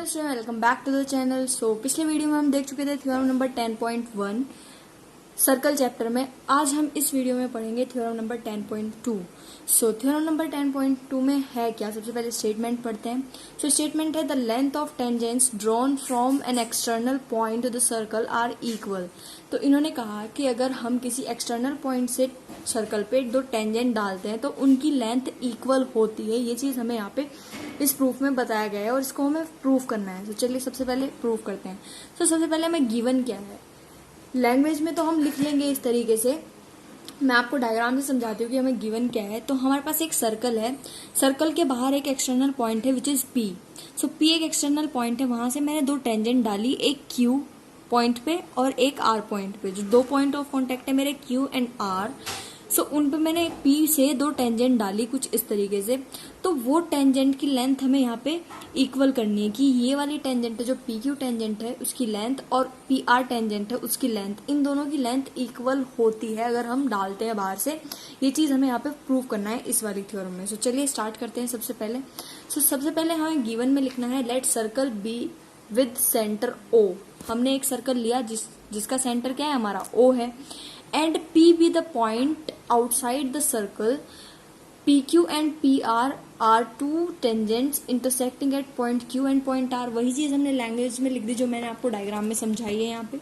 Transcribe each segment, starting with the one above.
Hello student, welcome back to the channel. So पिछले video में हम देख चुके थे थ्योरम नंबर 10.1 सर्कल चैप्टर में। आज हम इस वीडियो में पढ़ेंगे theorem number 10.2। So theorem number 10.2 में है क्या, सबसे पहले स्टेटमेंट पढ़ते हैं। सो स्टेटमेंट है the length of tangents drawn from an external point to the circle are equal. तो इन्होंने कहा कि अगर हम किसी एक्सटर्नल पॉइंट से सर्कल पे दो टेंजेंट डालते हैं तो उनकी लेंथ इक्वल होती है। ये चीज हमें यहाँ पे इस प्रूफ में बताया गया है और इसको हमें प्रूफ करना है। तो चलिए सबसे पहले प्रूफ करते हैं। तो सबसे पहले हमें गिवन क्या है, लैंग्वेज में तो हम लिख लेंगे इस तरीके से। मैं आपको डायग्राम से समझाती हूँ कि हमें गिवन क्या है। तो हमारे पास एक सर्कल है, सर्कल के बाहर एक एक्सटर्नल पॉइंट है which is P. So P एक एक्सटर्नल पॉइंट है, वहां से मैंने दो टेंजेंट डाली, एक क्यू पॉइंट पे और एक आर पॉइंट पे। जो दो पॉइंट ऑफ कॉन्टेक्ट है मेरे क्यू एंड आर, सो उन पे मैंने पी से दो टेंजेंट डाली कुछ इस तरीके से। तो वो टेंजेंट की लेंथ हमें यहाँ पे इक्वल करनी है कि ये वाली टेंजेंट है जो पी क्यू टेंजेंट है उसकी लेंथ और पी आर टेंजेंट है उसकी लेंथ, इन दोनों की लेंथ इक्वल होती है अगर हम डालते हैं बाहर से। ये चीज हमें यहाँ पे प्रूव करना है इस वाली थ्योरम में। सो चलिए स्टार्ट करते हैं सबसे पहले। सबसे पहले हमें गिवन में लिखना है let circle be with centre O. हमने एक सर्कल लिया जिसका सेंटर क्या है, हमारा ओ है। And P be the point outside the circle, P Q and P R are two tangents intersecting at point Q and point R. वही चीज हमने लैंग्वेज में लिख दी जो मैंने आपको डायग्राम में समझाई है यहाँ पे।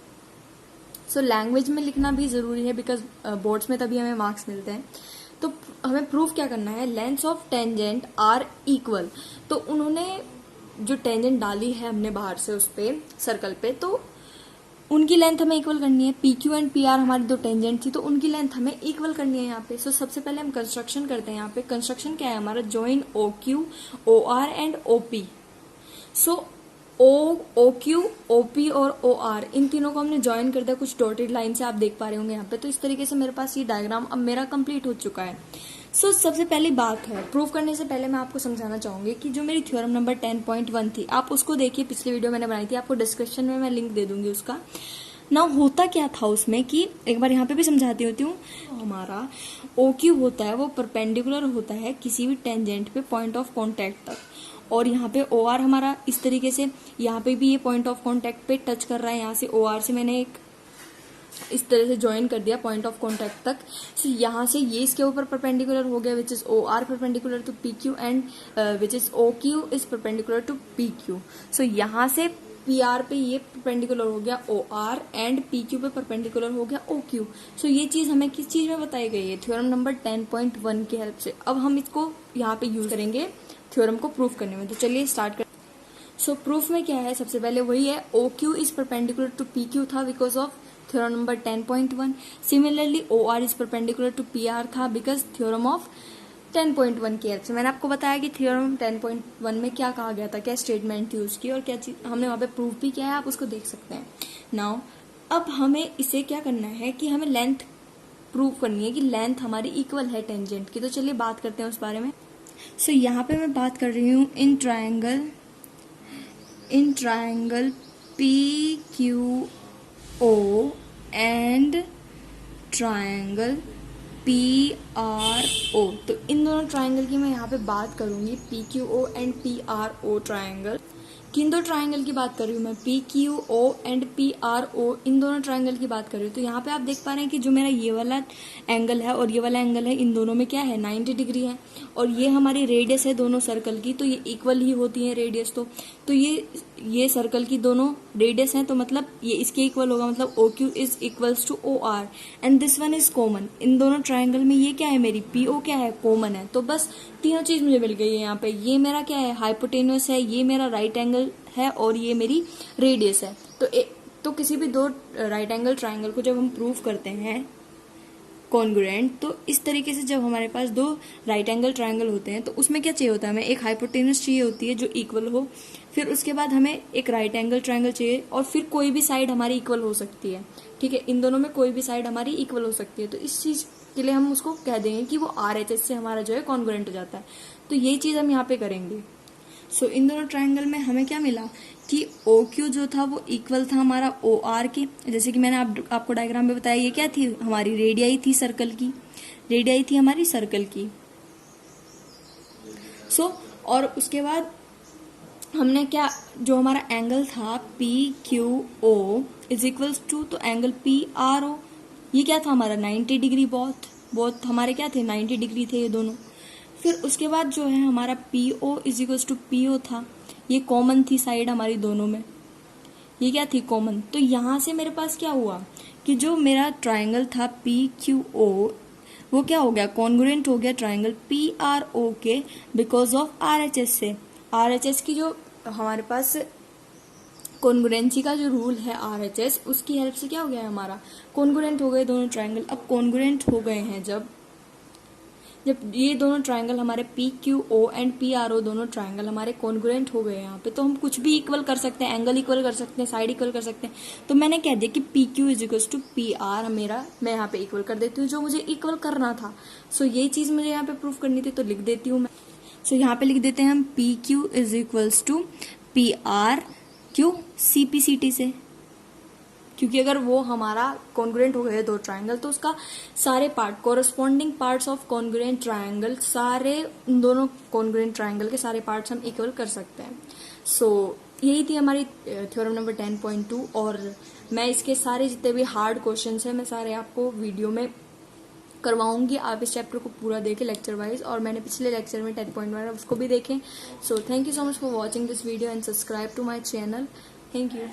सो लैंग्वेज में लिखना भी जरूरी है बिकॉज बोर्ड्स में तभी हमें मार्क्स मिलते हैं। तो हमें प्रूफ क्या करना है, lengths of tangent are equal. तो उन्होंने जो टेंजेंट डाली है हमने बाहर से उस पे सर्कल पे, तो उनकी लेंथ हमें इक्वल करनी है। P Q and P are हमारी दो टेंजेंट थी तो उनकी लेंथ हमें इक्वल करनी है यहाँ पे। सो सबसे पहले हम कंस्ट्रक्शन करते हैं। यहाँ पे कंस्ट्रक्शन क्या है हमारा, join O Q O R and O P. So O Q O P और ओ आर, इन तीनों को हमने ज्वाइन कर दिया कुछ डॉटेड लाइन से, आप देख पा रहे होंगे यहाँ पे। तो इस तरीके से मेरे पास ये डायग्राम अब मेरा कंप्लीट हो चुका है। सबसे पहली बात है, प्रूफ करने से पहले मैं आपको समझाना चाहूंगी कि जो मेरी थ्योरम नंबर 10.1 थी, आप उसको देखिए, पिछली वीडियो मैंने बनाई थी, आपको डिस्क्रिप्शन में मैं लिंक दे दूंगी उसका। ना होता क्या था उसमें कि एक बार यहाँ पे भी समझाती होती हूँ। हमारा ओ क्यू होता है वो परपेंडिकुलर होता है किसी भी टेंजेंट पे पॉइंट ऑफ कॉन्टेक्ट तक, और यहाँ पे ओ आर हमारा इस तरीके से, यहाँ पे भी ये पॉइंट ऑफ कॉन्टेक्ट पे टच कर रहा है। यहाँ से ओ आर से मैंने एक इस तरह से ज्वाइन कर दिया पॉइंट ऑफ कॉन्टेक्ट तक। सो यहाँ से ये इसके ऊपर परपेंडिकुलर हो गया which is O R perpendicular to P Q and which is O Q is perpendicular to P Q. So यहाँ से पी आर पे ये परपेंडिकुलर हो गया O R and P Q पे परपेंडिकुलर हो गया ओ क्यू। सो ये चीज हमें किस चीज में बताई गई है, थ्योरम नंबर 10.1 की हेल्प से। अब हम इसको यहाँ पे यूज करेंगे थ्योरम को प्रूफ करने में। तो चलिए स्टार्ट कर। प्रूफ में क्या है, सबसे पहले वही है O Q is perpendicular to P Q था because of theorem number 10.1। Similarly O R is perpendicular to P R था बिकॉज थ्योरम ऑफ 10.1 की हेल्प से। मैंने आपको बताया कि थ्योरम 10.1 में क्या कहा गया था, क्या स्टेटमेंट थी उसकी और क्या चीज हमने वहां पे प्रूफ भी किया है, आप उसको देख सकते हैं। नाउ अब हमें इसे क्या करना है कि हमें लेंथ प्रूफ करनी है कि लेंथ हमारी इक्वल है टेंजेंट की। तो चलिए बात करते हैं उस बारे में। यहाँ पे मैं बात कर रही हूँ in triangle P Q O and triangle P R O. तो इन दोनों ट्रायंगल की मैं यहाँ पे बात करूंगी, P Q O and P R O triangle. किन दो ट्रायंगल की बात कर रही हूँ मैं, P Q O and P R O, इन दोनों ट्रायंगल की बात कर रही हूँ। तो यहाँ पे आप देख पा रहे हैं कि जो मेरा ये वाला एंगल है और ये वाला एंगल है, इन दोनों में क्या है 90 डिग्री है, और ये हमारी रेडियस है दोनों सर्कल की, तो ये इक्वल ही होती है रेडियस। तो ये सर्कल की दोनों रेडियस है, तो मतलब ये इसके इक्वल होगा, मतलब O Q is equals to O R and this one is common. इन दोनों ट्रायंगल में ये क्या है, मेरी पी ओ क्या है, कॉमन है। तो बस तीनों चीज मुझे मिल गई है यहाँ पे। ये मेरा क्या है, हाइपोटेन्यूस है, ये मेरा राइट एंगल है और ये मेरी रेडियस है। तो किसी भी दो राइट एंगल ट्रायंगल को जब हम प्रूव करते हैं कॉन्ग्रुएंट, तो इस तरीके से जब हमारे पास दो राइट एंगल ट्रायंगल होते हैं तो उसमें क्या चाहिए होता है, हमें एक हाइपोटेन्यूस चाहिए होती है जो इक्वल हो, फिर उसके बाद हमें एक राइट एंगल ट्रायंगल चाहिए, और फिर कोई भी साइड हमारी इक्वल हो सकती है। ठीक है, इन दोनों में कोई भी साइड हमारी इक्वल हो सकती है। तो इस चीज के लिए हम उसको कह देंगे कि वो आर एच एस से हमारा जो है कॉन्ग्रुएंट हो जाता है। तो यही चीज हम यहाँ पे करेंगे। इन दोनों ट्रायंगल में हमें क्या मिला कि ओ क्यू जो था वो इक्वल था हमारा ओ आर के, जैसे कि मैंने आपको डायग्राम में बताया। ये क्या थी, हमारी रेडियाई थी सर्कल की, रेडियाई थी हमारी सर्कल की। और उसके बाद हमने क्या, जो हमारा एंगल था P Q O is equals to, तो एंगल पी आर ओ, ये क्या था हमारा 90 डिग्री, बहुत हमारे क्या थे 90 डिग्री थे ये दोनों। फिर उसके बाद जो है हमारा P O is equals to P O था, ये कॉमन थी साइड हमारी दोनों में, ये क्या थी कॉमन। तो यहाँ से मेरे पास क्या हुआ कि जो मेरा ट्राइंगल था पी क्यू ओ वो क्या हो गया, कॉन्ग्रुएंट हो गया ट्राइंगल पी आर ओ के, because of R H S से। आर एच एस की जो हमारे पास कॉन्ग्रुएंसी का जो रूल है आर एच एस, उसकी हेल्प से क्या हो गया है हमारा, कॉन्ग्रुएंट हो गए दोनों ट्राइंगल। अब कॉन्ग्रुएंट हो गए हैं जब ये दोनों ट्राइंगल हमारे P Q O and P R O दोनों ट्राइंगल हमारे कॉन्ग्रुएंट हो गए यहाँ पे, तो हम कुछ भी इक्वल कर सकते हैं, एंगल इक्वल कर सकते हैं, साइड इक्वल कर सकते हैं। तो मैंने कह दिया कि P Q is equal to P R, मैं यहाँ पे इक्वल कर देती हूँ जो मुझे इक्वल करना था। सो ये चीज मुझे यहाँ पे प्रूव करनी थी, तो लिख देती हूँ मैं। सो यहाँ पे लिख देते हैं हम P Q is equals to P R, क्यों, सी पी सी टी से, क्योंकि अगर वो हमारा कॉन्ग्रुएंट हो गए दो ट्राइंगल तो उसका सारे part, corresponding parts of congruent triangle, सारे उन दोनों कॉन्ग्रुएंट ट्राइंगल के सारे पार्ट्स हम इक्वल कर सकते हैं। सो यही थी हमारी थ्योरम नंबर 10.2, और मैं इसके सारे जितने भी हार्ड क्वेश्चंस हैं मैं सारे आपको वीडियो में करवाऊंगी। आप इस चैप्टर को पूरा देखें लेक्चर वाइज, और मैंने पिछले लेक्चर में 10.1 उसको भी देखें। So thank you so much for watching this video and subscribe to my channel. Thank you.